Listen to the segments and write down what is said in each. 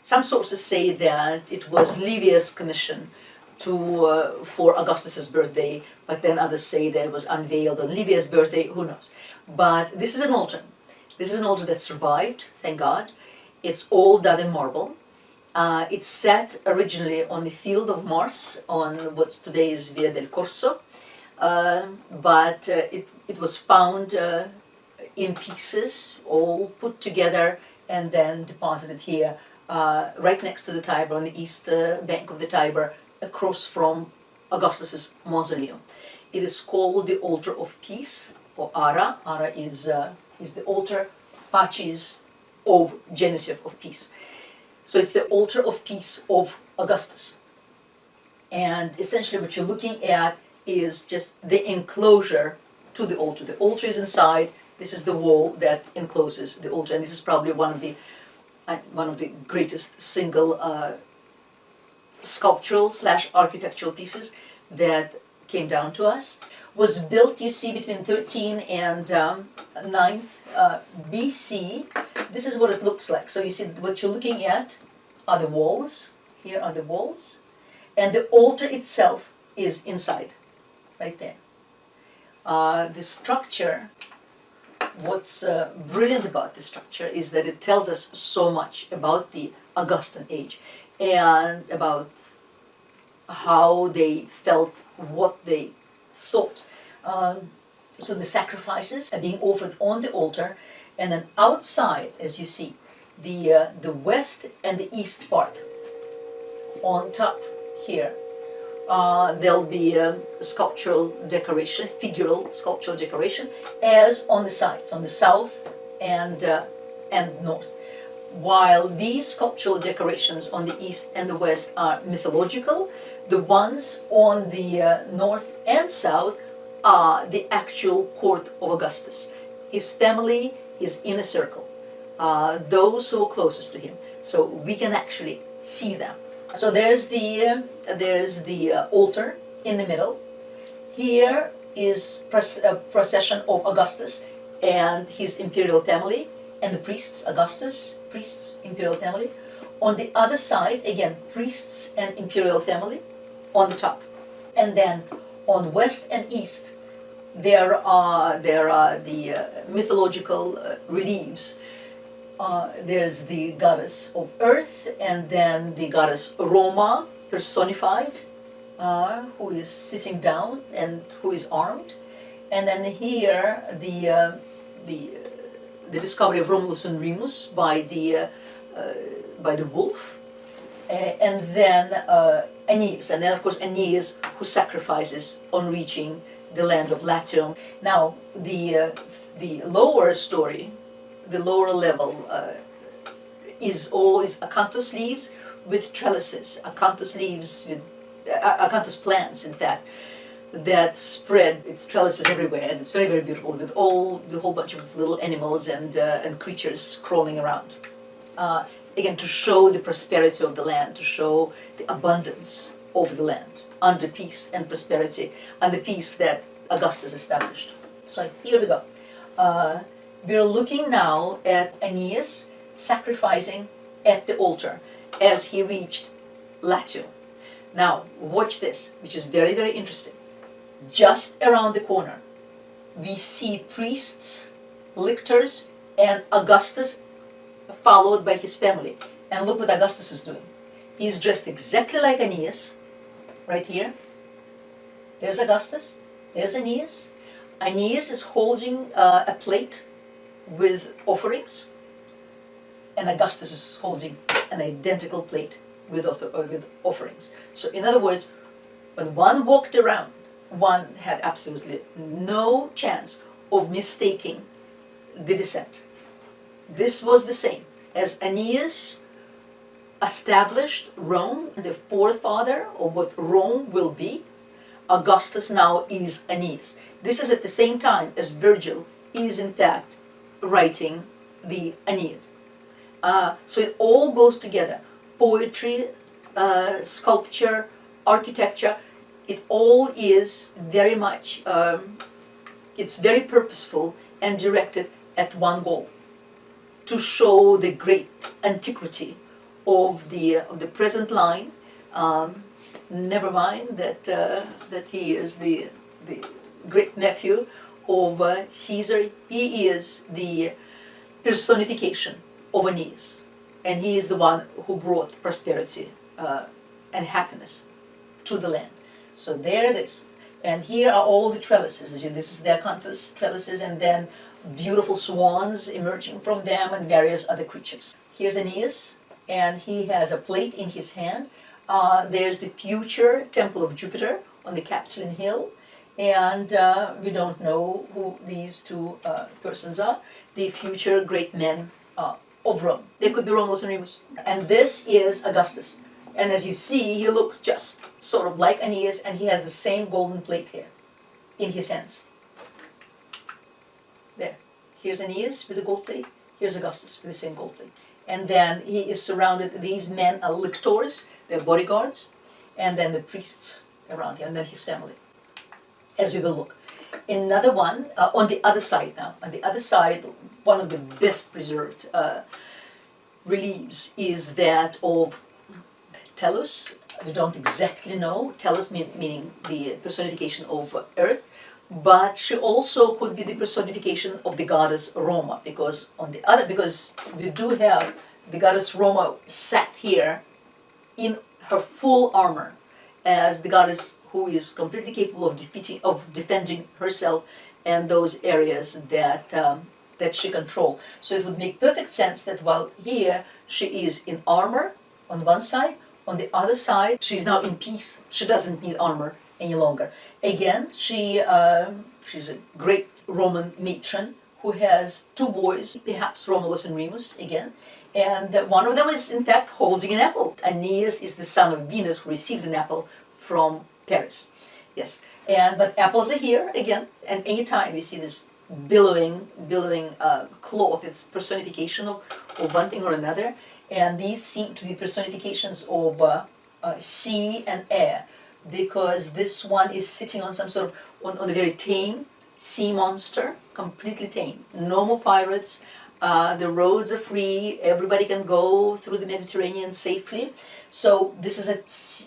Some sources say that it was Livia's commission for Augustus's birthday, but then others say that it was unveiled on Livia's birthday, who knows. But this is an altar. This is an altar that survived, thank God. It's all done in marble. It's set originally on the field of Mars, on what's today's Via del Corso, but it was found in pieces, all put together and then deposited here, right next to the Tiber, on the east bank of the Tiber, across from Augustus's mausoleum. It is called the Altar of Peace, or Ara. Ara is the altar, Pacis of genitive of peace. So it's the Altar of Peace of Augustus. And essentially what you're looking at is just the enclosure to the altar. The altar is inside. This is the wall that encloses the altar, and this is probably one of the greatest single sculptural / architectural pieces that came down to us. Was built, you see, between 13 and 9th BC. This is what it looks like. So you see what you're looking at are the walls. Here are the walls, and the altar itself is inside, right there. The structure, what's brilliant about this structure is that it tells us so much about the Augustan age and about how they felt, what they thought. So the sacrifices are being offered on the altar, and then outside, as you see, the west and the east part on top here, there'll be a sculptural decoration, figural sculptural decoration, as on the sides, on the south and north. While these sculptural decorations on the east and the west are mythological, the ones on the north and south are the actual court of Augustus. His family, his inner circle, those who are closest to him. So we can actually see them. So there's the altar in the middle. Here is a procession of Augustus and his imperial family, and the priests, Augustus, priests, imperial family. On the other side, again, priests and imperial family on the top. And then on west and east, there are the mythological reliefs. There's the goddess of earth, and then the goddess Roma personified, who is sitting down and who is armed. And then here the discovery of Romulus and Remus by the wolf, and then Aeneas, and then of course Aeneas, who sacrifices on reaching the land of Latium. Now the lower story, the lower level, is acanthus leaves with trellises, acanthus leaves with acanthus plants, in fact, that spread its trellises everywhere, and it's very, very beautiful, with the whole bunch of little animals and creatures crawling around. Again, to show the prosperity of the land, to show the abundance of the land under peace and prosperity, under peace that Augustus established. So here we go. We're looking now at Aeneas sacrificing at the altar as he reached Latium. Now, watch this, which is very, very interesting. Just around the corner, we see priests, lictors, and Augustus, followed by his family. And look what Augustus is doing. He's dressed exactly like Aeneas, right here. There's Augustus, there's Aeneas. Aeneas is holding a plate with offerings, and Augustus is holding an identical plate with offerings. So in other words, when one walked around, one had absolutely no chance of mistaking the descent. This was the same as Aeneas established Rome, the forefather of what Rome will be. Augustus now is Aeneas. This is at the same time as Virgil is in fact writing the Aeneid. So it all goes together. Poetry, sculpture, architecture, it all is very much, it's very purposeful and directed at one goal: to show the great antiquity of the present line. Never mind that he is the great nephew of Caesar. He is the personification of Aeneas, and he is the one who brought prosperity and happiness to the land. So there it is. And here are all the trellises. This is the acanthus trellises, and then beautiful swans emerging from them and various other creatures. Here's Aeneas, and he has a plate in his hand. There's the future Temple of Jupiter on the Capitoline Hill, and we don't know who these two persons are, the future great men of Rome. They could be Romulus and Remus. And this is Augustus. And as you see, he looks just sort of like Aeneas, and he has the same golden plate here in his hands. There. Here's Aeneas with the gold plate. Here's Augustus with the same gold plate. And then he is surrounded, these men are lictors, they're bodyguards, and then the priests around him, and then his family, as we will look. Another one, on the other side now, on the other side, one of the best preserved reliefs is that of Telos. We don't exactly know, Telos meaning the personification of Earth, but she also could be the personification of the goddess Roma, because we do have the goddess Roma sat here in her full armor as the goddess who is completely capable of defending herself and those areas that she controls. So it would make perfect sense that while here she is in armor on one side, on the other side she's now in peace. She doesn't need armor any longer. Again, she's a great Roman matron who has two boys, perhaps Romulus and Remus again, and one of them is in fact holding an apple. Aeneas is the son of Venus who received an apple from Paris. Yes, but apples are here again, and anytime you see this billowing cloth, it's personification of one thing or another, and these seem to be personifications of sea and air, because this one is sitting on some sort of, on a very tame sea monster, completely tame. No more pirates, the roads are free, everybody can go through the Mediterranean safely. So this is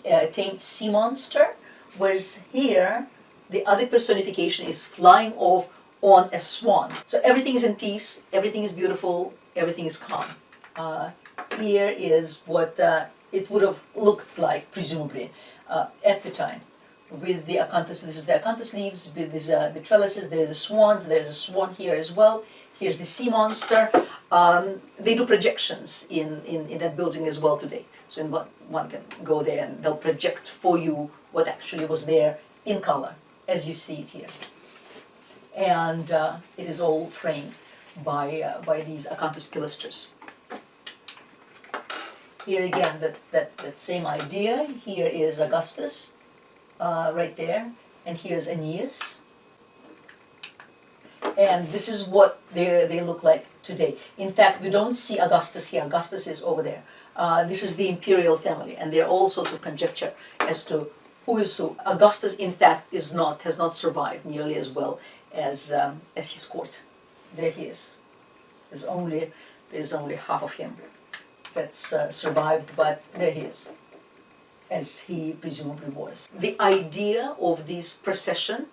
a tamed sea monster, whereas here the other personification is flying off on a swan. So everything is in peace, everything is beautiful, everything is calm. Here is what it would have looked like, presumably, at the time. With the acanthus, this is the acanthus leaves, with this, the trellises, there are the swans, there's a swan here as well. Here's the sea monster. They do projections in that building as well today. So one can go there and they'll project for you what actually was there in color, as you see it here. And it is all framed by these acanthus pilasters. Here again, that same idea. Here is Augustus, right there, and here's Aeneas. And this is what they look like today. In fact, we don't see Augustus here. Augustus is over there. This is the imperial family, and there are all sorts of conjecture as to who is who. Augustus, in fact, has not survived nearly as well as his court. There he is. There's only half of him that's survived, but there he is, as he presumably was. The idea of this procession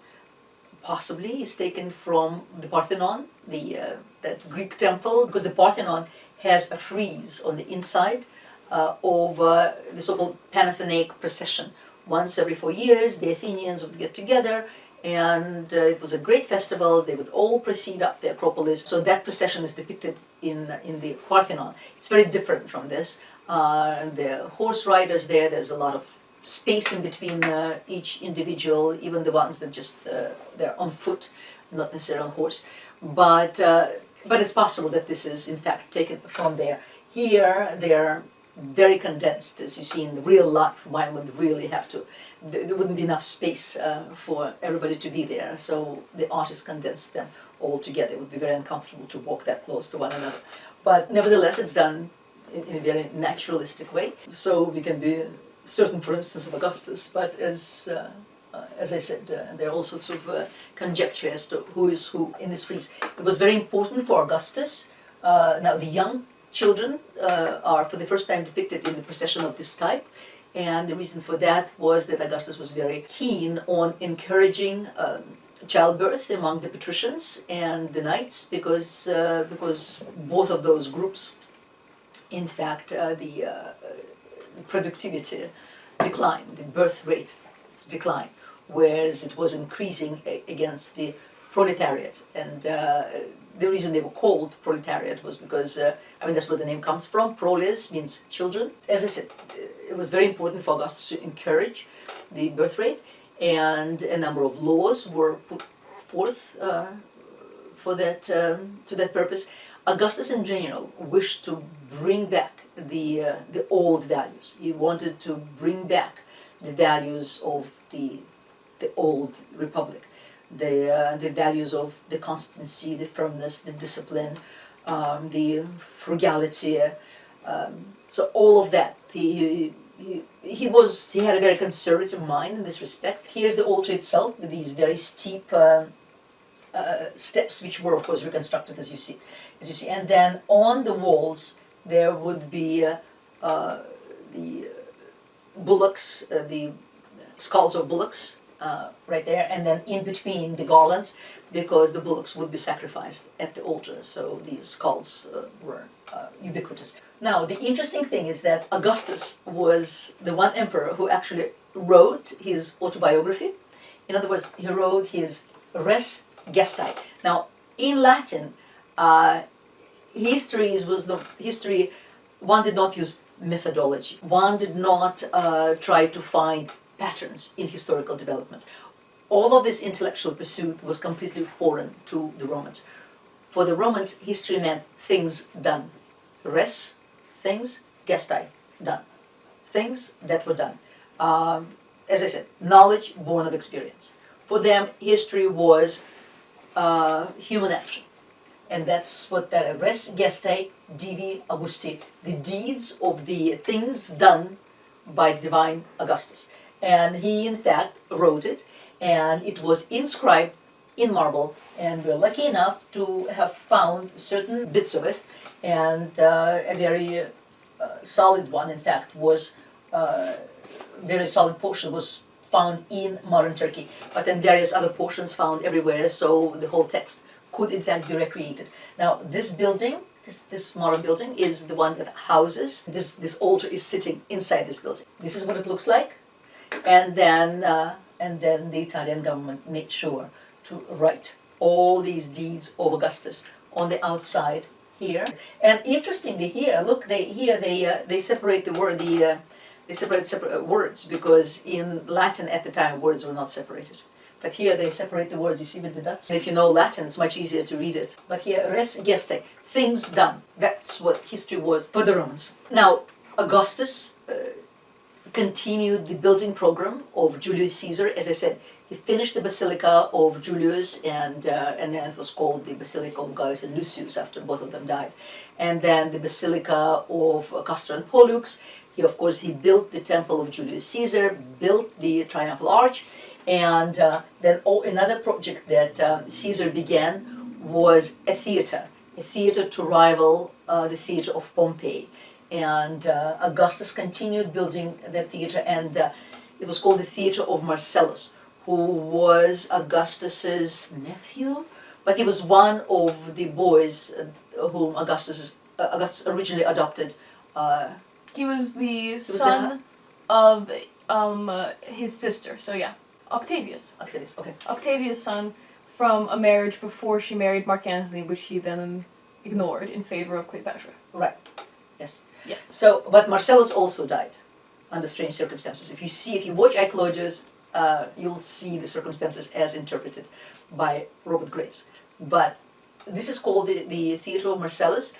possibly is taken from the Parthenon, that Greek temple, because the Parthenon has a frieze on the inside of the so-called Panathenaic procession. Once every 4 years, the Athenians would get together, and it was a great festival. They would all proceed up the Acropolis. So that procession is depicted in the Parthenon. It's very different from this. The horse riders there's a lot of space in between each individual, even the ones that just they're on foot, not necessarily on horse. But it's possible that this is in fact taken from there. Here they're very condensed, as you see in the real life. One would really have to. There wouldn't be enough space for everybody to be there. So the artist condensed them all together. It would be very uncomfortable to walk that close to one another. But nevertheless, it's done in a very naturalistic way. So we can be certain, for instance, of Augustus, but as I said, there are all sorts of conjecture as to who is who in this frieze. It was very important for Augustus. Now the young children are for the first time depicted in the procession of this type. And the reason for that was that Augustus was very keen on encouraging childbirth among the patricians and the knights, because both of those groups, in fact, the productivity declined, the birth rate declined, whereas it was increasing against the proletariat. And the reason they were called proletariat was because, that's where the name comes from. Proles means children. As I said, it was very important for Augustus to encourage the birth rate, and a number of laws were put forth for that, to that purpose. Augustus in general wished to bring back the old values. He wanted to bring back the values of the old republic, the values of the constancy, the firmness, the discipline, the frugality. So all of that. He had a very conservative mind in this respect. Here's the altar itself with these very steep steps, which were of course reconstructed as you see. And then on the walls there would be the bullocks, the skulls of bullocks right there, and then in between the garlands, because the bullocks would be sacrificed at the altar. So these skulls were ubiquitous. Now, the interesting thing is that Augustus was the one emperor who actually wrote his autobiography. In other words, he wrote his res gestae. Now, in Latin, history, one did not use methodology. One did not try to find patterns in historical development. All of this intellectual pursuit was completely foreign to the Romans. For the Romans, history meant things done. Res, things, gestae, done. Things that were done. As I said, knowledge born of experience. For them, history was human action. And that's what that res gestae divi Augusti, the deeds of the things done by divine Augustus. And he, in fact, wrote it, and it was inscribed in marble, and we're lucky enough to have found certain bits of it, and a very solid one, in fact, was very solid portion was found in modern Turkey, but then various other portions found everywhere, so the whole text could in fact be recreated. Now this building, this modern building, is the one that houses, this altar is sitting inside this building. This is what it looks like, and then the Italian government made sure to write all these deeds of Augustus on the outside here. And interestingly here, look, they separate the word, they separate separate words, because in Latin at the time words were not separated. But here they separate the words, you see with the dots. And if you know Latin, it's much easier to read it. But here, res gestae, things done. That's what history was for the Romans. Now, Augustus continued the building program of Julius Caesar. As I said, he finished the Basilica of Julius, and then it was called the Basilica of Gaius and Lucius after both of them died. And then the Basilica of Castor and Pollux. He built the Temple of Julius Caesar, built the Triumphal Arch, and then another project that Caesar began was a theater to rival the theater of Pompeii. And Augustus continued building that theater, and it was called the Theater of Marcellus, who was Augustus's nephew, but he was one of the boys whom Augustus originally adopted. He was the son of his sister, so yeah. Octavius, okay. Octavius' son from a marriage before she married Mark Antony, which he then ignored in favor of Cleopatra. Right, yes. Yes. So, but Marcellus also died under strange circumstances. If you watch Claudius, you'll see the circumstances as interpreted by Robert Graves. But this is called the Theater of Marcellus.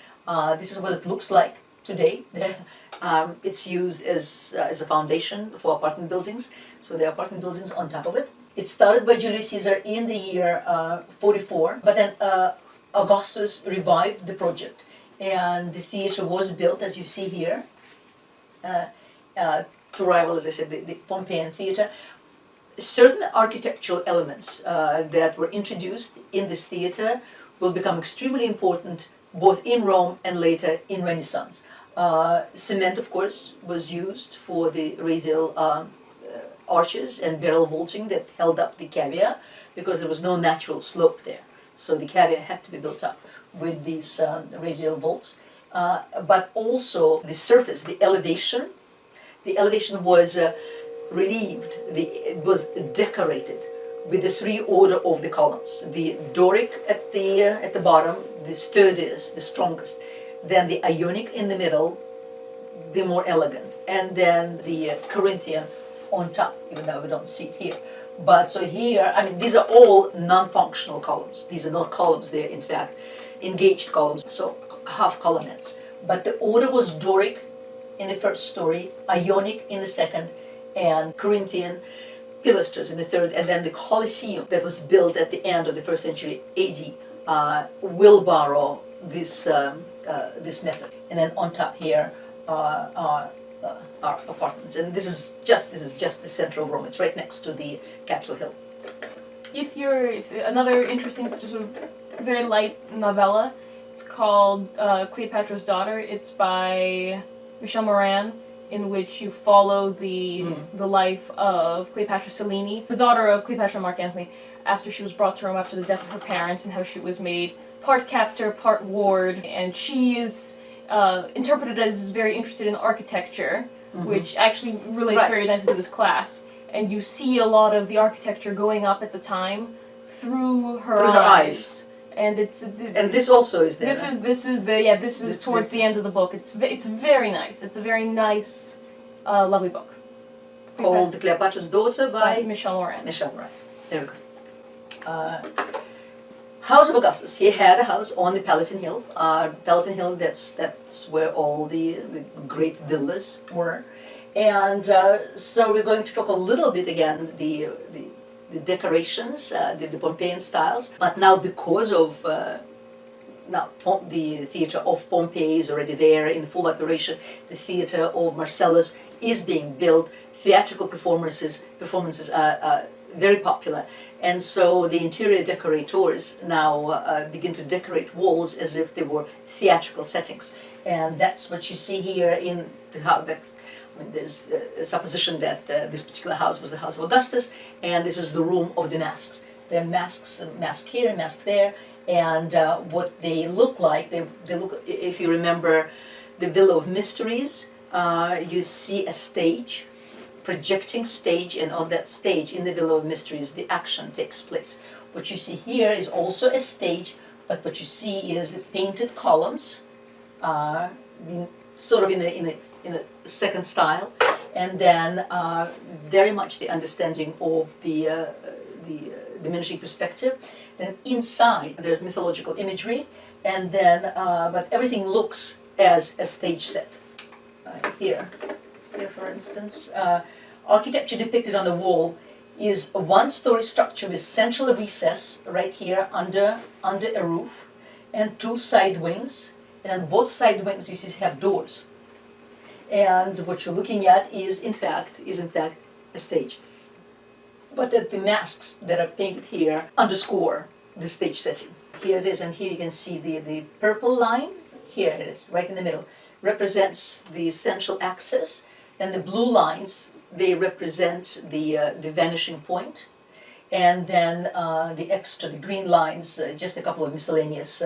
This is what it looks like today. It's used as a foundation for apartment buildings. So there are apartment buildings on top of it. It started by Julius Caesar in the year 44, but then Augustus revived the project, and the theater was built, as you see here, to rival, as I said, the Pompeian theater. Certain architectural elements that were introduced in this theater will become extremely important both in Rome and later in Renaissance. Cement, of course, was used for the radial arches and barrel vaulting that held up the cavea, because there was no natural slope there. So the cavea had to be built up with these radial vaults. But also the surface, the elevation was relieved, it was decorated with the three order of the columns. The Doric at the bottom, the sturdiest, the strongest. Then the Ionic in the middle, the more elegant. And then the Corinthian on top, even though we don't see it here. But so here, I mean, these are all non-functional columns. These are not columns, they're in fact engaged columns, so half colonnades. But the order was Doric in the first story, Ionic in the second, and Corinthian pilasters in the third, and then the Colosseum that was built at the end of the first century AD will borrow this method. And then on top here are apartments, and this is just the center of Rome. It's right next to the Capitol Hill. If another interesting, just sort of very light novella, it's called Cleopatra's Daughter. It's by Michel Moran, in which you follow the life of Cleopatra Selene, the daughter of Cleopatra and Mark Antony, after she was brought to Rome after the death of her parents, and how she was made part captor, part ward, and she is interpreted as very interested in architecture, which actually relates very nicely to this class. And you see a lot of the architecture going up at the time through her eyes. And and this also is there. This is towards the end of the book. It's very nice. It's a very nice, lovely book. Called Cleopatra's Daughter by Michel Moran. Michel Moran. Very good. House of Augustus. He had a house on the Palatine Hill. Palatine Hill. That's where all the great villas were. And so we're going to talk a little bit again the decorations, the Pompeian styles. But now, because of the theater of Pompeii is already there in full operation, the theater of Marcellus is being built. Theatrical performances are very popular, and so the interior decorators now begin to decorate walls as if they were theatrical settings, and that's what you see here in the house. There's a supposition that this particular house was the house of Augustus, and this is the room of the masks. There are masks, mask here, mask there, and what they look like, they look, if you remember the Villa of Mysteries, you see a stage, projecting stage, and on that stage in the Villa of Mysteries the action takes place. What you see here is also a stage, but what you see is the painted columns, sort of in a second style, and then very much the understanding of the diminishing perspective. Then inside there's mythological imagery, and then but everything looks as a stage set. Here, for instance, architecture depicted on the wall is a one-story structure with central recess right here under a roof, and two side wings, and on both side wings you see have doors. And what you're looking at is in fact a stage. But the masks that are painted here underscore the stage setting. Here it is, and here you can see the purple line. Here it is, right in the middle, represents the central axis, and the blue lines, they represent the vanishing point, and then the green lines, just a couple of miscellaneous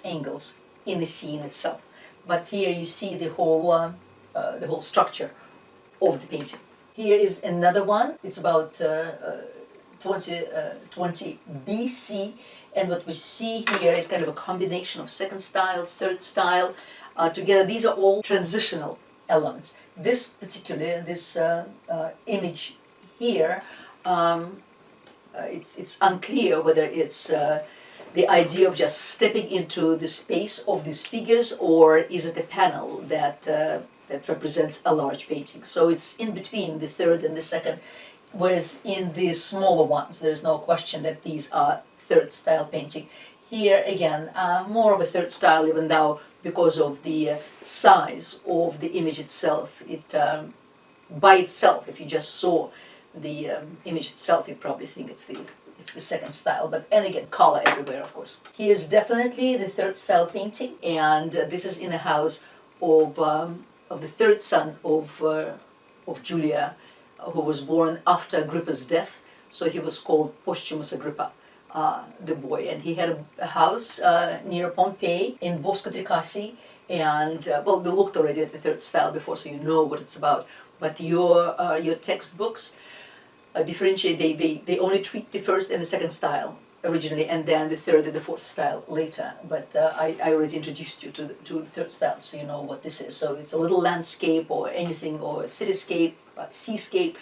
angles in the scene itself. But here you see the whole structure of the painting. Here is another one. It's about 20 BC, and what we see here is kind of a combination of second style, third style together. These are all transitional elements. This particular image here, it's unclear whether it's the idea of just stepping into the space of these figures, or is it a panel that represents a large painting. So it's in between the third and the second, whereas in the smaller ones there's no question that these are third style painting. Here again, more of a third style, even though because of the size of the image itself, by itself, if you just saw the image itself, you'd probably think it's the it's the second style, but and again, color everywhere, of course. Here's definitely the third style painting, and this is in the house of the third son of Julia, who was born after Agrippa's death. So he was called Posthumus Agrippa, the boy, and he had a house near Pompeii in Bosco Tricassi. And well, we looked already at the third style before, so you know what it's about. But your textbooks differentiate. They only treat the first and the second style originally, and then the third and the fourth style later. But I already introduced you to the third style, so you know what this is. So it's a little landscape or anything, or a cityscape, seascape,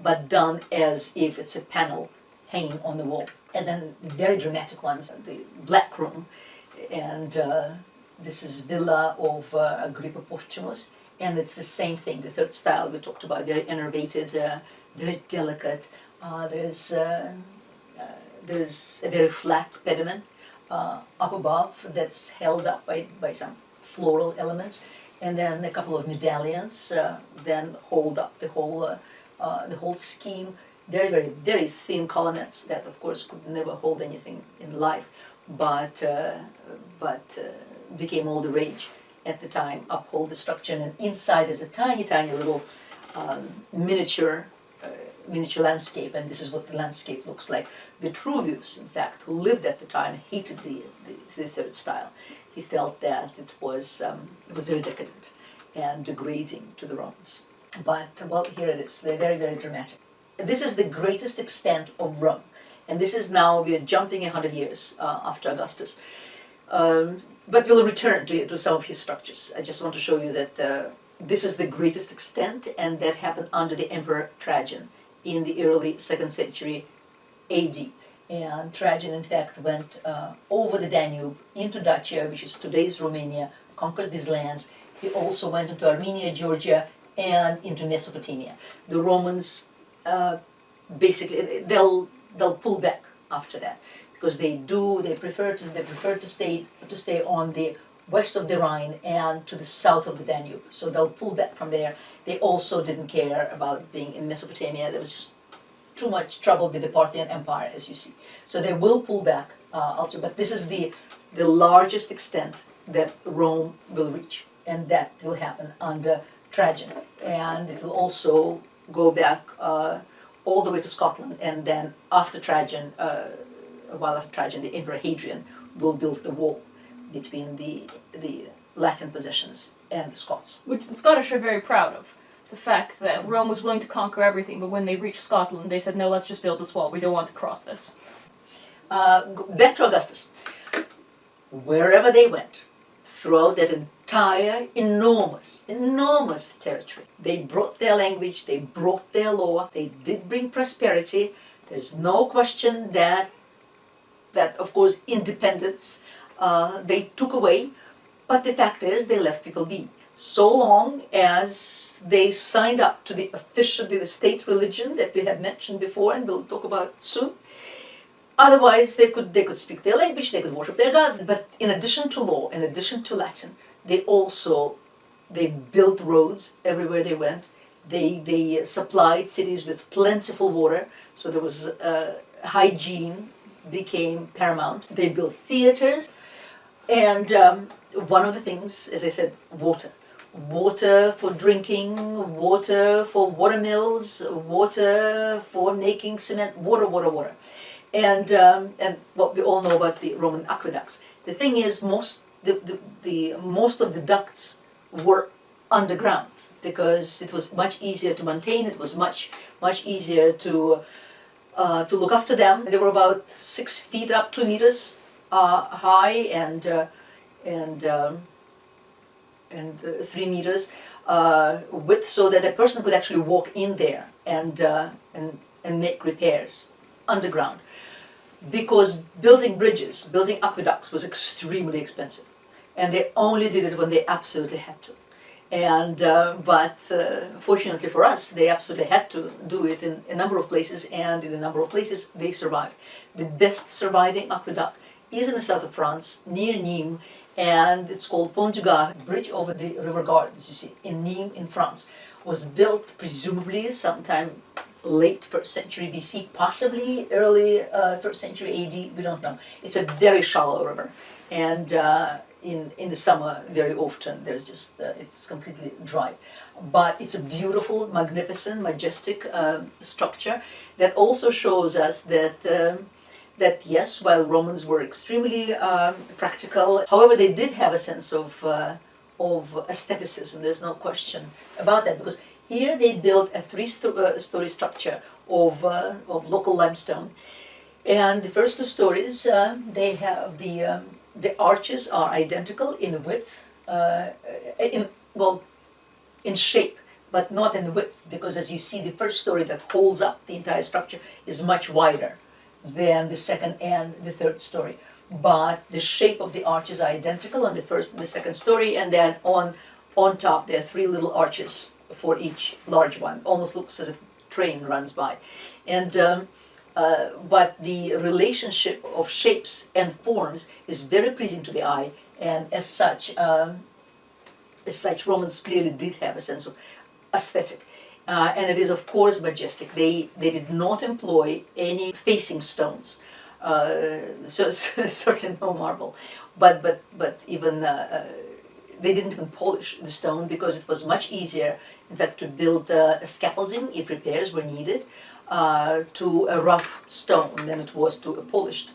but done as if it's a panel hanging on the wall. And then the very dramatic ones, the Black Room, and this is Villa of Agrippa Posthumus, and it's the same thing, the third style we talked about, very enervated, very delicate. There's a very flat pediment up above that's held up by some floral elements, and then a couple of medallions then hold up the whole scheme. Very, very, very thin colonnades that, of course, could never hold anything in life, but became all the rage at the time, uphold the structure. And inside there's a tiny, tiny little miniature landscape, and this is what the landscape looks like. Vitruvius, in fact, who lived at the time, hated the third style. He felt that it was very decadent and degrading to the Romans. But, well, here it is. They're very, very dramatic. This is the greatest extent of Rome, and this is now, we are jumping 100 years after Augustus. But we'll return to some of his structures. I just want to show you that this is the greatest extent, and that happened under the Emperor Trajan in the early 2nd century AD. And Trajan, in fact, went over the Danube into Dacia, which is today's Romania, conquered these lands. He also went into Armenia, Georgia, and into Mesopotamia. The Romans basically they'll pull back after that, because they prefer to stay on the west of the Rhine and to the south of the Danube. So they'll pull back from there. They also didn't care about being in Mesopotamia. There was just too much trouble with the Parthian Empire, as you see. So they will pull back also. But this is the largest extent that Rome will reach, and that will happen under Trajan. And it will also go back all the way to Scotland, and then after Trajan, while after Trajan, the Emperor Hadrian will build the wall between the Latin possessions and the Scots. Which the Scottish are very proud of. The fact that Rome was willing to conquer everything, but when they reached Scotland, they said, no, let's just build this wall. We don't want to cross this. Back to Augustus. Wherever they went, throughout that entire enormous territory, they brought their language, they brought their law, they did bring prosperity. There's no question that of course, independence they took away, but the fact is they left people be. So long as they signed up to the state religion that we had mentioned before, and we'll talk about soon. Otherwise, they could speak their language, they could worship their gods. But in addition to law, in addition to Latin, they built roads everywhere they went. They supplied cities with plentiful water, so there was hygiene became paramount. They built theaters, and one of the things, as I said, water for drinking, water for water mills, water for making cement, water. And well, we all know about the Roman aqueducts. The thing is, most of the ducts were underground, because it was much easier to maintain. It was much easier to look after them. They were about 6 feet up, 2 meters high, and 3 meters width, so that a person could actually walk in there and make repairs underground. Because building bridges, building aqueducts was extremely expensive, and they only did it when they absolutely had to. And but fortunately for us, they absolutely had to do it in a number of places, and in a number of places they survived. The best surviving aqueduct is in the south of France, near Nîmes, and it's called Pontuga, bridge over the river Gardens, you see, in Nîmes in France. Was built presumably sometime late 1st century BC, possibly early 1st century AD, we don't know. It's a very shallow river, and in the summer very often there's just, it's completely dry. But it's a beautiful, magnificent, majestic structure that also shows us that that yes, while Romans were extremely practical, however, they did have a sense of aestheticism. There's no question about that, because here they built a three-story structure of local limestone, and the first 2 stories they have the arches are identical in width, in shape, but not in width, because as you see, the first story that holds up the entire structure is much wider than the second and the third story. But the shape of the arches are identical on the first and the second story, and then on top there are 3 little arches for each large one. Almost looks as if a train runs by. And but the relationship of shapes and forms is very pleasing to the eye, and as such Romans clearly did have a sense of aesthetic. And it is of course majestic. They did not employ any facing stones, so certainly no marble, but even they didn't even polish the stone, because it was much easier, in fact, to build scaffolding if repairs were needed to a rough stone than it was to a polished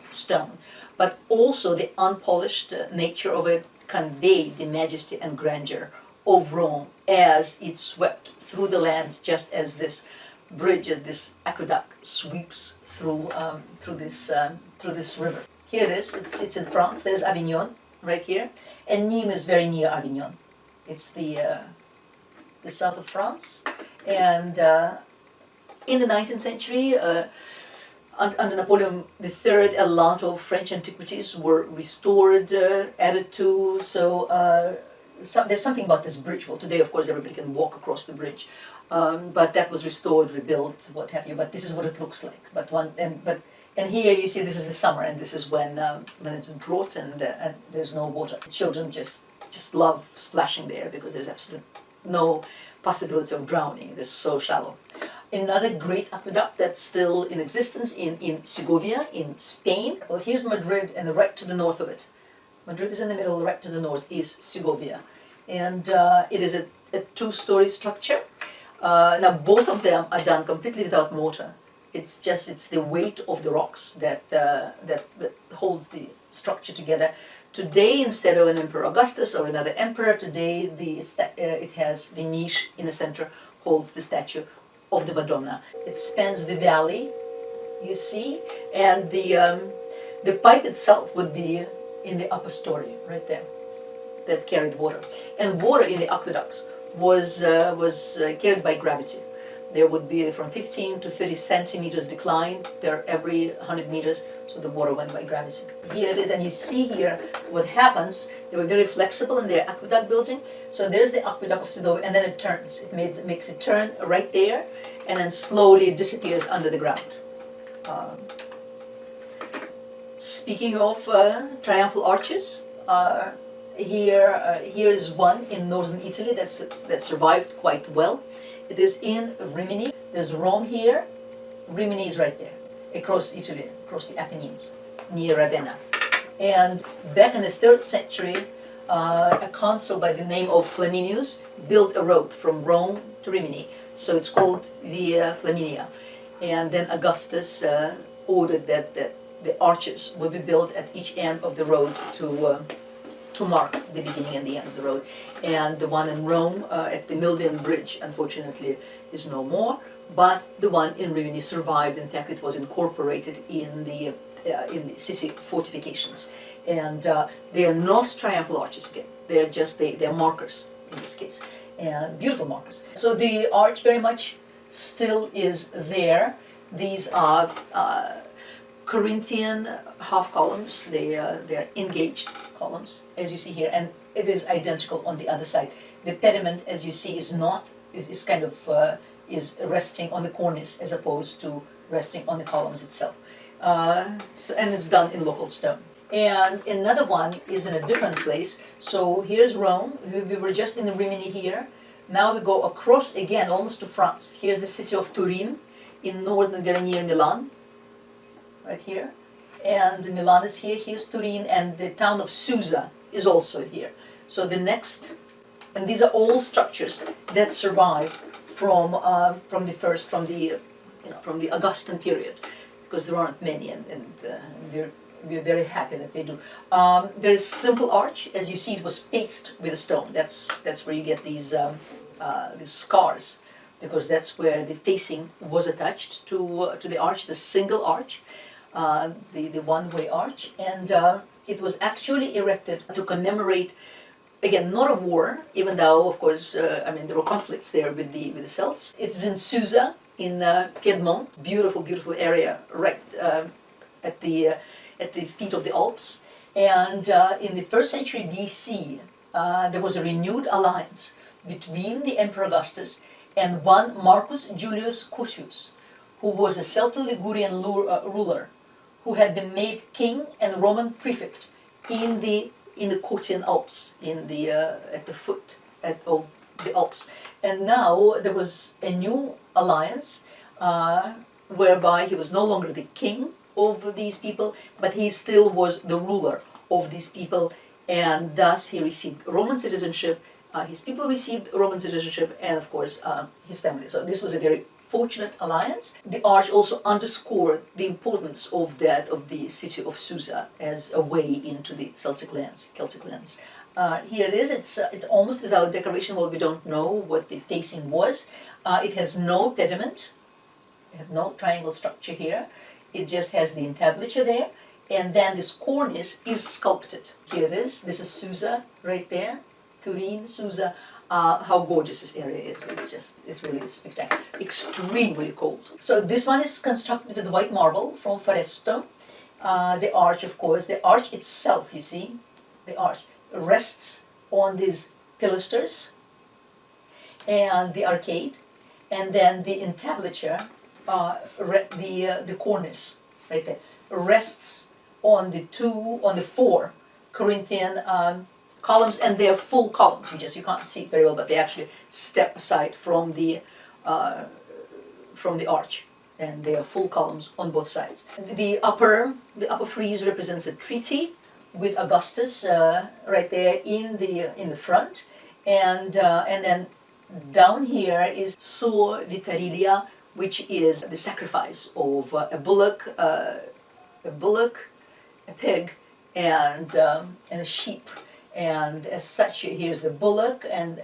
stone. But also the unpolished nature of it conveyed the majesty and grandeur of Rome as it swept through the lands, just as this bridge, this aqueduct sweeps through this river. Here it is. It's in France. There's Avignon right here, and Nîmes is very near Avignon. It's the south of France, and in the 19th century, under Napoleon III, a lot of French antiquities were restored, added to. So there's something about this bridge. Well, today, of course, everybody can walk across the bridge, but that was restored, rebuilt, what have you. But this is what it looks like. And here you see this is the summer, and this is when it's drought and there's no water. Children just love splashing there, because there's absolutely no possibility of drowning. They're so shallow. Another great aqueduct that's still in existence in Segovia, in Spain. Well, here's Madrid, and right to the north of it. Madrid is in the middle, right to the north is Segovia. And it is a 2-story structure. Now, both of them are done completely without mortar. It's the weight of the rocks that holds the structure together. Today, instead of an Emperor Augustus or another emperor, today it has the niche in the center, holds the statue of the Madonna. It spans the valley, you see, and the pipe itself would be in the upper story, right there, that carried water. And water in the aqueducts was carried by gravity. There would be from 15 to 30 centimeters decline per every 100 meters, so the water went by gravity. Here it is, and you see here what happens. They were very flexible in their aqueduct building. So there's the aqueduct of Segovia, and then it turns. It makes it turn right there, and then slowly it disappears under the ground. Speaking of triumphal arches, here is one in northern Italy that survived quite well. It is in Rimini. There's Rome here. Rimini is right there, across Italy, across the Apennines, near Ravenna. And back in the 3rd century, a consul by the name of Flaminius built a road from Rome to Rimini. So it's called Via Flaminia. And then Augustus ordered that the arches would be built at each end of the road to mark the beginning and the end of the road. And the one in Rome at the Milvian Bridge, unfortunately, is no more. But the one in Rimini survived. In fact, it was incorporated in the city fortifications. And they are not triumphal arches again. They're markers in this case, and beautiful markers. So the arch very much still is there. These are Corinthian half columns. They are engaged columns, as you see here, and it is identical on the other side. The pediment, as you see, is resting on the cornice as opposed to resting on the columns itself. And it's done in local stone. And another one is in a different place. So here's Rome. We were just in the Rimini here. Now we go across again, almost to France. Here's the city of Turin, in northern, very near Milan, right here. And Milan is here, here's Turin, and the town of Susa is also here. So the next, and these are all structures that survive from the Augustan period, because there aren't many, and we're very happy that they do. There is simple arch, as you see, it was faced with a stone. That's where you get these scars, because that's where the facing was attached to the arch, the single arch, the one-way arch, and it was actually erected to commemorate, again, not a war, even though, of course, there were conflicts there with the Celts. It's in Susa, in Piedmont, beautiful, beautiful area, right at the feet of the Alps. And in the 1st century BC, there was a renewed alliance between the Emperor Augustus and one Marcus Julius Curtius, who was a Celto-Ligurian ruler who had been made king and Roman prefect in the Curtian Alps, at the foot of the Alps. And now there was a new alliance whereby he was no longer the king of these people, but he still was the ruler of these people, and thus he received Roman citizenship. His people received Roman citizenship, and of course his family. So this was a very fortunate alliance. The arch also underscored the importance of the city of Susa as a way into the Celtic lands, Celtic lands. Here it is. It's almost without decoration. Well, we don't know what the facing was. It has no pediment. It has no triangle structure here. It just has the entablature there, and then this cornice is sculpted. Here it is. This is Susa right there. Turin, Susa. How gorgeous this area is. It's really spectacular. Extremely cold. So this one is constructed with white marble from Foresto. The arch, of course, the arch itself, you see, the arch rests on these pilasters and the arcade, and then the entablature, the cornice, right there, rests on the 4 Corinthian columns, and they're full columns. You can't see it very well, but they actually step aside from the arch, and they are full columns on both sides. The upper frieze represents a treaty with Augustus right there in the front, and then down here is Suo Vitarilia, which is the sacrifice of a bullock, a pig, and a sheep. And as such, here's the bullock, and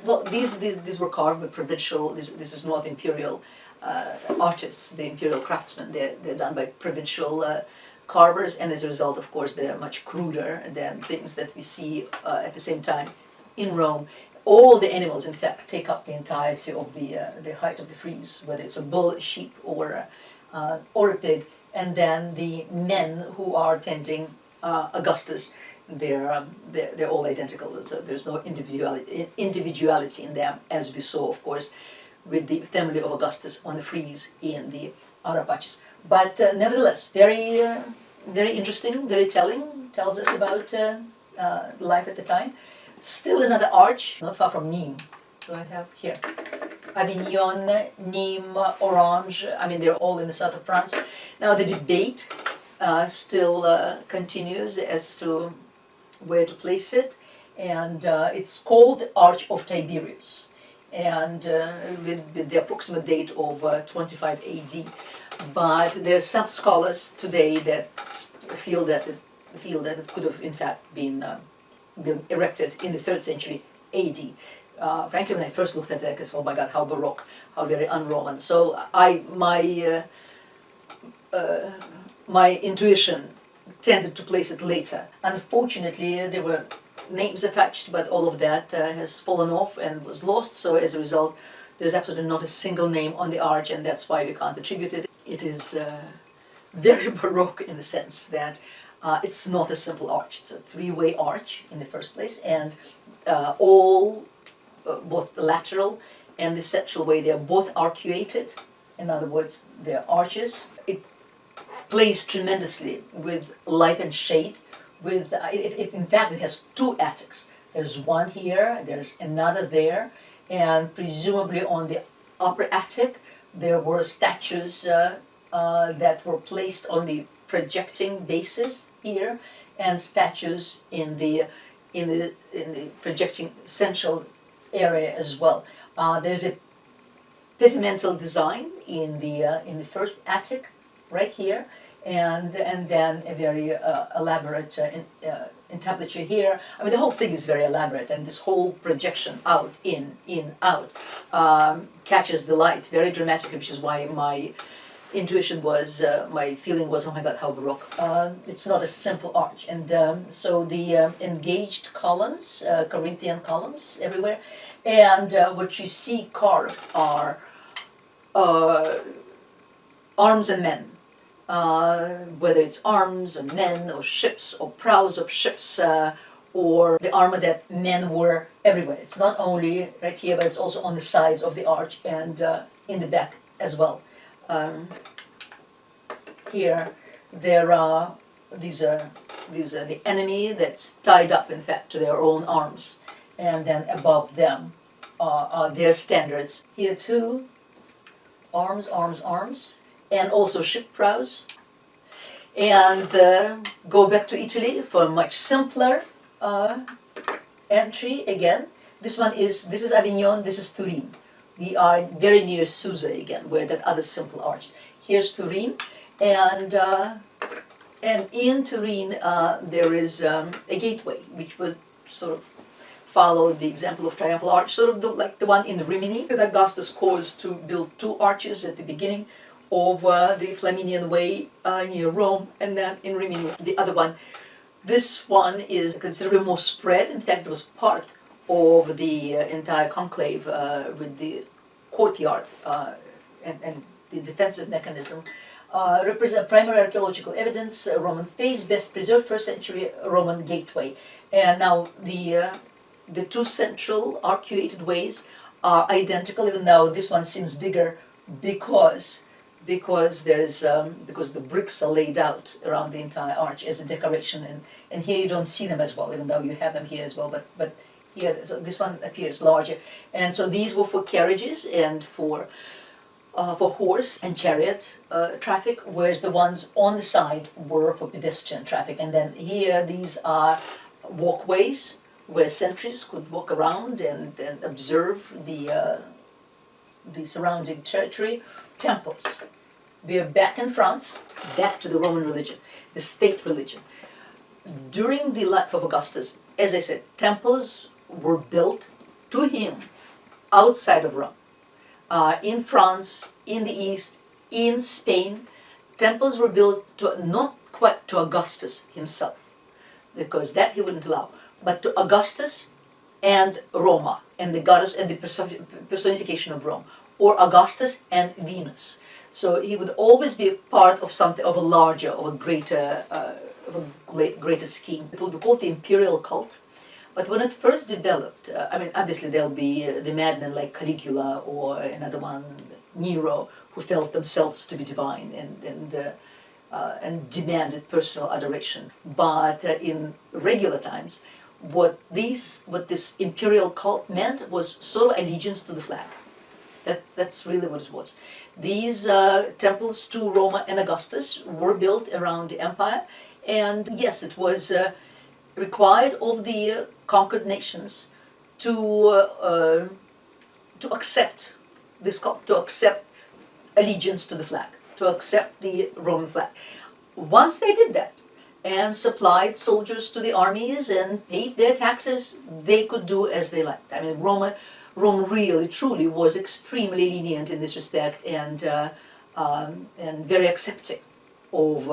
well, these were carved by provincial. This is not imperial artists, the imperial craftsmen. They're done by provincial carvers, and as a result, of course, they're much cruder than things that we see at the same time in Rome. All the animals, in fact, take up the entirety of the height of the frieze, whether it's a bull, a sheep, or a pig. And then the men who are tending Augustus, they're all identical. So there's no individuality in them, as we saw, of course, with the family of Augustus on the frieze in the outer patches. But nevertheless, very interesting, very telling. Tells us about life at the time. Still another arch, not far from Nîmes. Do I have here? Avignon, Nîmes, Orange. They're all in the south of France. Now the debate still continues as to where to place it, and it's called the Arch of Tiberius, and with the approximate date of 25 AD. But there are some scholars today that feel that it could have in fact been erected in the 3rd century AD. Frankly, when I first looked at that, I said, oh my God, how Baroque, how very un-Roman. So my intuition tended to place it later. Unfortunately, there were names attached, but all of that has fallen off and was lost. So as a result, there's absolutely not a single name on the arch, and that's why we can't attribute it. It is very Baroque in the sense that it's not a simple arch. It's a 3-way arch in the first place, and both the lateral and the septual way, they are both arcuated. In other words, they're arches. It plays tremendously with light and shade. In fact, it has 2 attics. There's one here, there's another there, and presumably on the upper attic there were statues that were placed on the projecting bases here, and statues in the projecting central area as well. There's a pedimental design in the first attic right here, and then a very elaborate entablature here. I mean, the whole thing is very elaborate, and this whole projection out, in, out, catches the light very dramatically, which is why my intuition was, my feeling was, oh my God, how baroque. It's not a simple arch, and so the engaged columns, Corinthian columns everywhere, and what you see carved are arms and men. Whether it's arms or men or ships or prows of ships or the armor that men wore everywhere. It's not only right here, but it's also on the sides of the arch and in the back as well. Here there are these are the enemy that's tied up, in fact, to their own arms, and then above them are their standards. Here too, arms, arms, arms, and also ship prows. And go back to Italy for a much simpler entry again. This is Avignon, this is Turin. We are very near Susa again, where that other simple arch. Here's Turin, and in Turin there is a gateway which would sort of follow the example of triumphal arch, sort of like the one in Rimini. Augustus caused to build two arches at the beginning of the Flaminian Way near Rome, and then in Rimini the other one. This one is considerably more spread. In fact, it was part of the entire conclave with the courtyard and the defensive mechanism. Represent primary archaeological evidence, Roman face, best preserved first century Roman gateway. And now the two central arcuated ways are identical, even though this one seems bigger because the bricks are laid out around the entire arch as a decoration, and here you don't see them as well, even though you have them here as well, but here, so this one appears larger. And so these were for carriages and for horse and chariot traffic, whereas the ones on the side were for pedestrian traffic. And then here these are walkways where sentries could walk around and observe the surrounding territory. Temples. We are back in France, back to the Roman religion, the state religion. During the life of Augustus, as I said, temples were built to him outside of Rome. In France, in the East, in Spain, temples were built not quite to Augustus himself, because that he wouldn't allow, but to Augustus and Roma, and the goddess and the personification of Rome, or Augustus and Venus. So he would always be a part of something, of a larger, of a greater scheme. It will be called the Imperial Cult. But when it first developed, I mean, obviously there'll be the madmen like Caligula or another one, Nero, who felt themselves to be divine and demanded personal adoration. But in regular times, what this imperial cult meant was sort of allegiance to the flag. That's really what it was. These temples to Roma and Augustus were built around the empire, and yes, it was required of the conquered nations to accept this cult, to accept allegiance to the flag, to accept the Roman flag. Once they did that and supplied soldiers to the armies and paid their taxes, they could do as they liked. I mean, Rome really, truly was extremely lenient in this respect, and very accepting of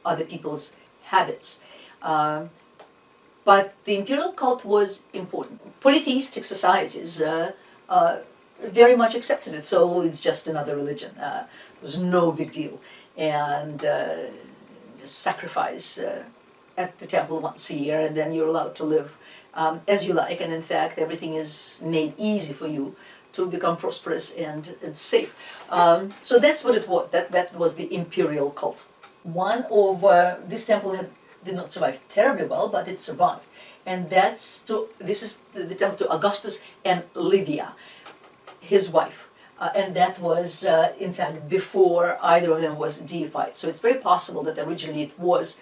other people's habits. But the imperial cult was important. Polytheistic societies very much accepted it, so it's just another religion. It was no big deal. And just sacrifice at the temple once a year, and then you're allowed to live as you like, and in fact everything is made easy for you to become prosperous and safe. So that's what it was. That was the imperial cult. One of this temple did not survive terribly well, but it survived. and this is the temple to Augustus and Livia, his wife. And that was, in fact, before either of them was deified. So it's very possible that originally it was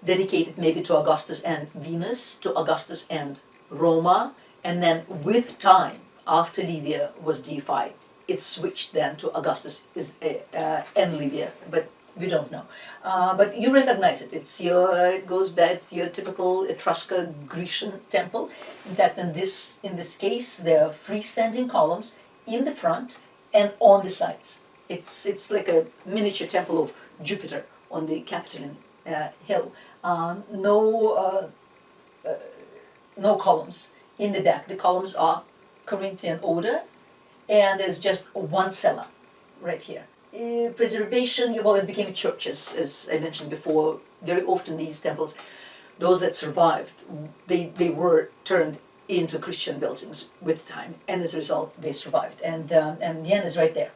dedicated maybe to Augustus and Venus, to Augustus and Roma, and then with time, after Livia was deified, it switched then to Augustus and Livia, but we don't know. But you recognize it. It goes back to your typical Etruscan Grecian temple. In fact, in this case, there are freestanding columns in the front and on the sides. It's like a miniature temple of Jupiter on the Capitoline hill. No columns in the back. The columns are Corinthian order, and there's just one cella right here. Preservation, well, it became churches, as I mentioned before. Very often these temples, those that survived, they were turned into Christian buildings with time, and as a result they survived. And Vienne is right there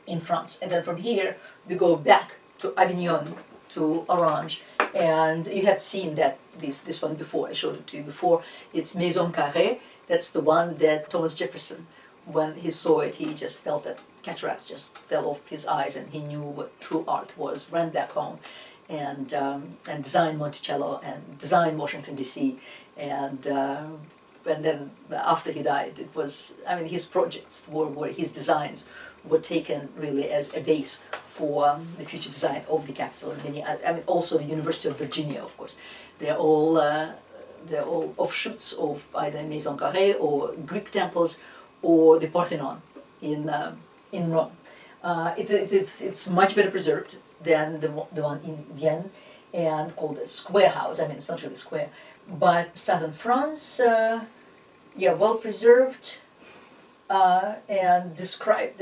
in France. And then from here we go back to Avignon, to Orange, and you have seen that this one before. I showed it to you before. It's Maison Carrée. That's the one that Thomas Jefferson, when he saw it, he just felt that cataracts just fell off his eyes, and he knew what true art was. Ran back home and designed Monticello and designed Washington D.C. and then after he died, it was, I mean, his projects were his designs were taken really as a base for the future design of the Capitol and many. I mean, also the University of Virginia, of course. They're all offshoots of either Maison Carrée or Greek temples or the Parthenon in Rome. It's much better preserved than the one in Vienne, and called a square house. I mean, it's not really square, but southern France, well preserved and described.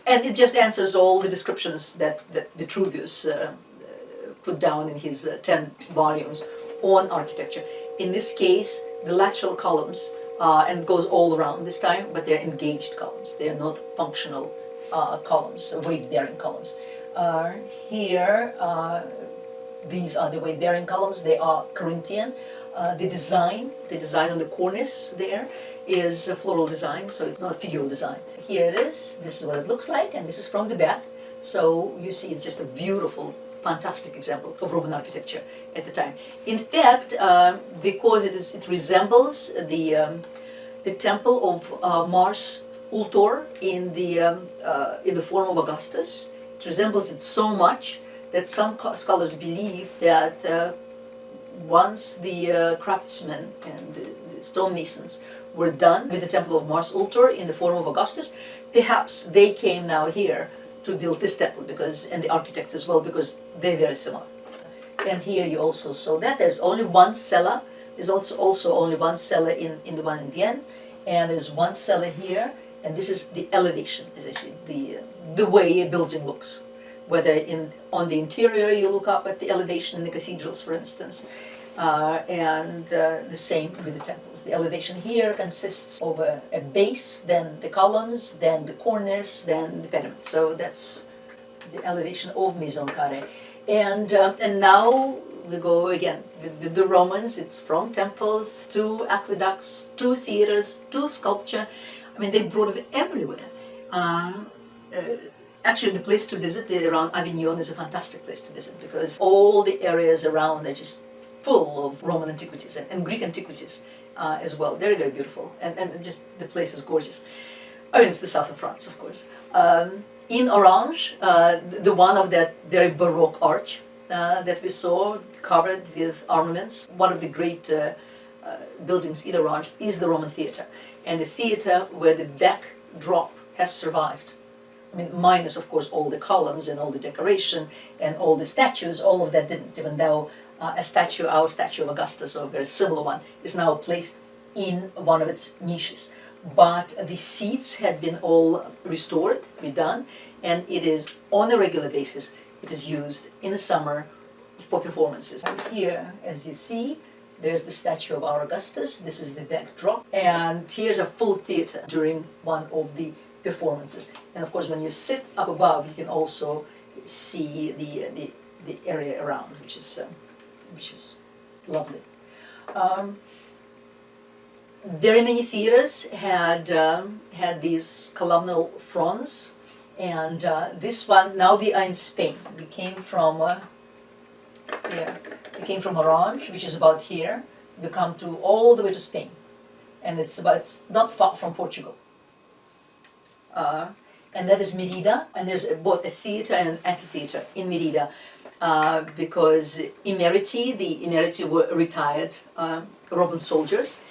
And it just answers all the descriptions that Vitruvius put down in his 10 volumes on architecture. In this case, the lateral columns, and it goes all around this time, but they're engaged columns. They're not functional columns, weight-bearing columns. Here, these are the weight-bearing columns. They are Corinthian. The design on the cornice there is a floral design, so it's not a figural design. Here it is. This is what it looks like, and this is from the back. So you see, it's just a beautiful, fantastic example of Roman architecture at the time. In fact, because it resembles the temple of Mars Ultor in the form of Augustus. It resembles it so much that some scholars believe that once the craftsmen and the stonemasons were done with the temple of Mars Ultor in the form of Augustus, perhaps they came now here to build this temple, and the architects as well, because they're very similar. And here you also saw that there's only one cella. There's also only one cella in the one in Vienne, and there's one cella here, and this is the elevation, as I see, the way a building looks. Whether on the interior you look up at the elevation in the cathedrals, for instance, and the same with the temples. The elevation here consists of a base, then the columns, then the cornice, then the pediment. So that's the elevation of Maison Carrée. And now we go again with the Romans. It's from temples to aqueducts to theaters to sculpture. I mean, they brought it everywhere. Actually, the place to visit around Avignon is a fantastic place to visit, because all the areas around are just full of Roman antiquities and Greek antiquities as well. Very, very beautiful, and just the place is gorgeous. I mean, it's the south of France, of course. In Orange, the one of that very Baroque arch that we saw, covered with ornaments. One of the great buildings in Orange is the Roman theater, and the theater where the backdrop has survived. I mean, minus, of course, all the columns and all the decoration and all the statues. All of that didn't, even though our statue of Augustus, or a very similar one, is now placed in one of its niches. But the seats had been all restored, redone, and it is on a regular basis. It is used in the summer for performances. And here, as you see, there's the statue of our Augustus. This is the backdrop, and here's a full theater during one of the performances. And of course, when you sit up above, you can also see the area around, which is lovely. Um, very many theaters had these columnal fronts, and this one, now we are in Spain. We came from here. We came from Orange, which is about here. We come to all the way to Spain, and it's not far from Portugal. And that is Merida, and there's both a theater and an amphitheater in Merida, because the Emeriti were retired Roman soldiers,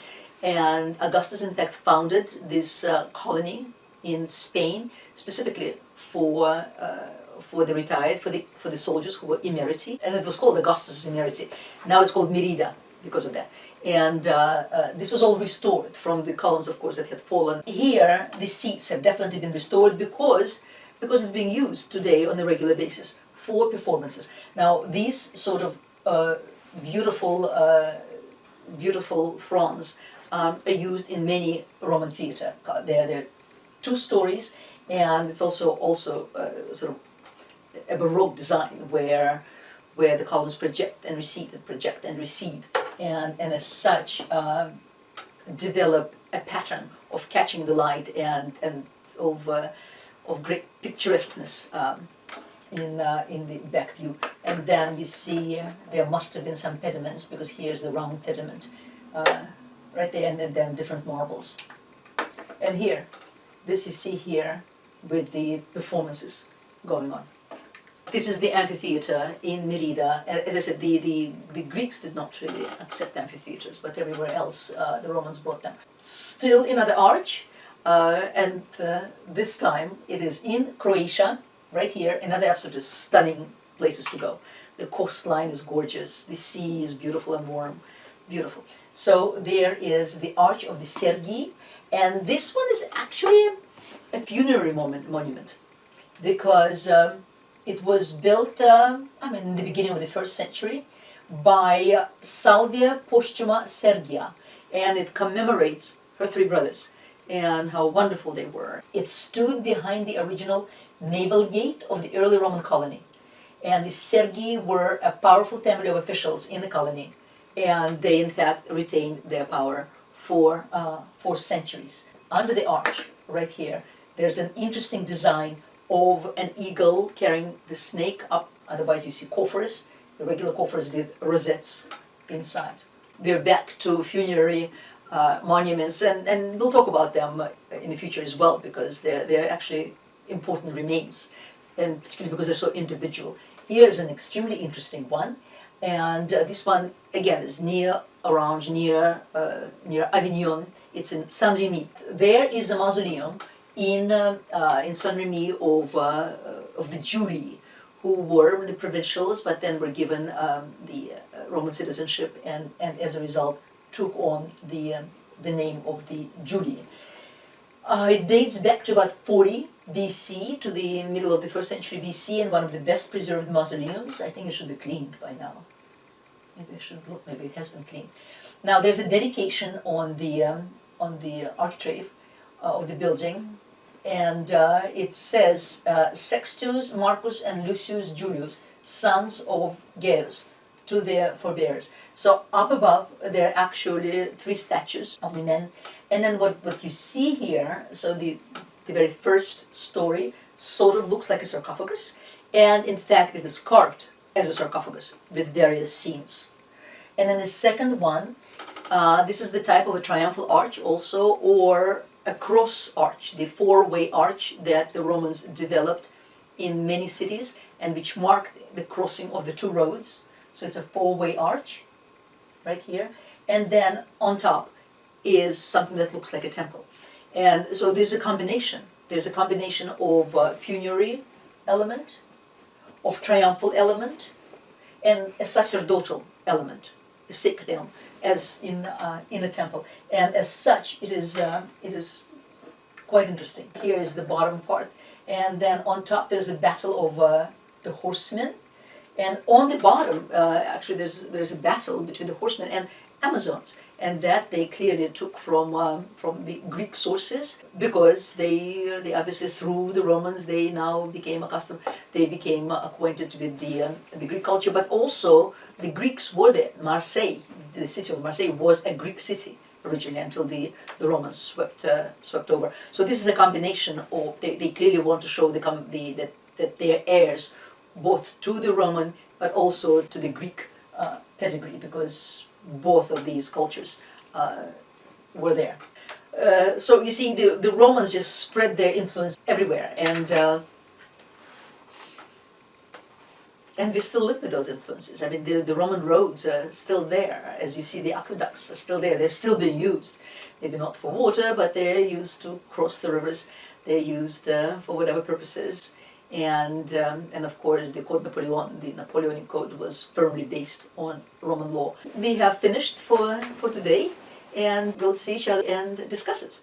and Augustus in fact founded this colony in Spain specifically for the retired, for the soldiers who were Emeriti, and it was called Augustus Emeriti. Now it's called Merida because of that. And this was all restored from the columns, of course, that had fallen. Here, the seats have definitely been restored because it's being used today on a regular basis for performances. Now, these sort of beautiful fronts are used in many Roman theatre. They're 2 stories, and it's also sort of a Baroque design where the columns project and recede, and as such develop a pattern of catching the light and of great picturesqueness in the back view. And then you see there must have been some pediments, because here's the round pediment right there, and then different marbles. And here, this you see here with the performances going on. This is the amphitheater in Merida. As I said, the Greeks did not really accept amphitheaters, but everywhere else the Romans brought them. Still another arch, and this time it is in Croatia, right here. Another absolutely stunning places to go. The coastline is gorgeous, the sea is beautiful and warm, beautiful. So there is the Arch of the Sergi, and this one is actually a funerary monument, because it was built, in the beginning of the 1st century by Salvia Posthuma Sergia, and it commemorates her 3 brothers and how wonderful they were. It stood behind the original naval gate of the early Roman colony, and the Sergi were a powerful family of officials in the colony, and they in fact retained their power for centuries. Under the arch, right here, there's an interesting design of an eagle carrying the snake up. Otherwise you see coffers, the regular coffers with rosettes inside. We're back to funerary monuments, and we'll talk about them in the future as well, because they're actually important remains, and particularly because they're so individual. Here's an extremely interesting one, and this one again is near Orange, near Avignon. It's in Saint-Remy. There is a mausoleum in Saint-Remy of the Julii, who were the provincials, but then were given the Roman citizenship, and as a result took on the name of the Julii. It dates back to about 40 BC, to the middle of the 1st century BC, and one of the best preserved mausoleums. I think it should be cleaned by now. Maybe I should look, maybe it has been cleaned. Now there's a dedication on the architrave of the building, and it says Sextus, Marcus, and Lucius Julius, sons of Gaius, to their forebears. So up above there are actually 3 statues of the men, and then what you see here, so the very first story sort of looks like a sarcophagus, and in fact it is carved as a sarcophagus with various scenes. And then the second one, this is the type of a triumphal arch also, or a cross arch, the 4-way arch that the Romans developed in many cities, and which marked the crossing of the 2 roads. So it's a 4-way arch right here, and then on top is something that looks like a temple. And so there's a combination of funerary element, of triumphal element, and a sacerdotal element, a sacred element, as in a temple. And as such, it is quite interesting. Here is the bottom part, and then on top there's a battle of the horsemen, and on the bottom actually there's a battle between the horsemen and Amazons. and that they clearly took from the Greek sources, because they obviously, through the Romans, they now became accustomed, they became acquainted with the Greek culture, but also the Greeks were there. Marseille, the city of Marseille, was a Greek city originally until the Romans swept over. So this is a combination of, they clearly want to show that they're heirs both to the Roman but also to the Greek pedigree, because both of these cultures were there. So you see, the Romans just spread their influence everywhere, and we still live with those influences. I mean, the Roman roads are still there. As you see, the aqueducts are still there. They're still being used. Maybe not for water, but they're used to cross the rivers. They're used for whatever purposes. And of course, the Code Napoleon, the Napoleonic Code, was firmly based on Roman law. We have finished for today, and we'll see each other and discuss it.